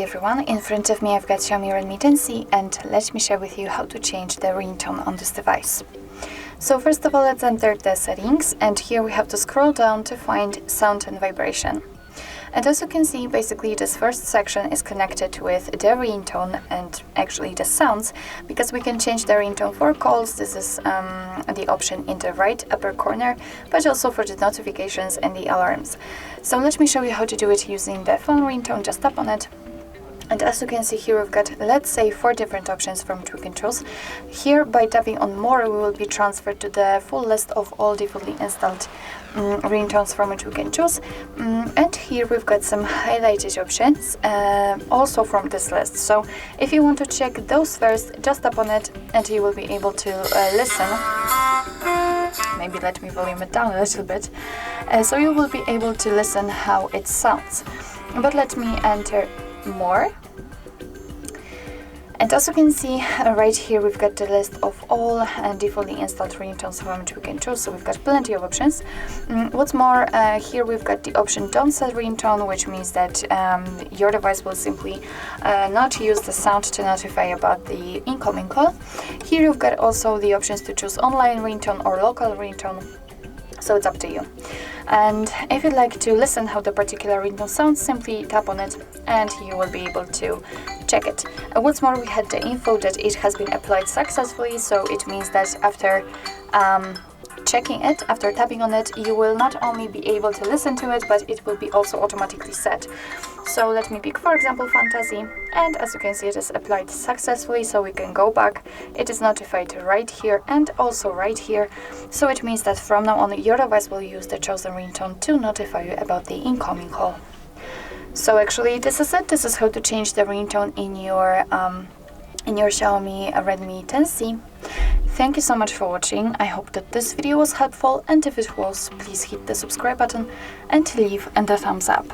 everyone, in front of me I've got Xiaomi Redmi 10C and let me share with you how to change the ringtone on this device. So first of all, let's enter the settings, and here we have to scroll down to find sound and vibration. And as you can see, basically this first section is connected with the ringtone and actually the sounds, because we can change the ringtone for calls. This is the option in the right upper corner, but also for the notifications and the alarms. So let me show you how to do it using the phone ringtone. Just tap on it. And as you can see here, we've got, let's say, 4 different options from which we can choose. Here, by tapping on more, we will be transferred to the full list of all defaultly installed ringtones from which we can choose. And here we've got some highlighted options, also from this list. So if you want to check those first, just tap on it and you will be able to listen. Maybe let me volume it down a little bit. So you will be able to listen how it sounds. But let me enter more, and as you can see right here, we've got the list of all defaultly installed ringtones from which we can choose. So we've got plenty of options. What's more, here we've got the option don't set ringtone, which means that your device will simply not use the sound to notify about the incoming call. Here you've got also the options to choose online ringtone or local ringtone, so it's up to you. And if you'd like to listen how the particular ringtone sounds, simply tap on it and you will be able to check it. What's more, we had the info that it has been applied successfully, so it means that after checking it, after tapping on it, you will not only be able to listen to it, but it will be also automatically set. So let me pick, for example, Fantasy, and as you can see, it is applied successfully, so we can go back. It is notified right here and also right here, so it means that from now on your device will use the chosen ringtone to notify you about the incoming call. So actually this is it. This is how to change the ringtone in your Xiaomi Redmi 10C. Thank you so much for watching. I hope that this video was helpful, and if it was, please hit the subscribe button and leave a thumbs up.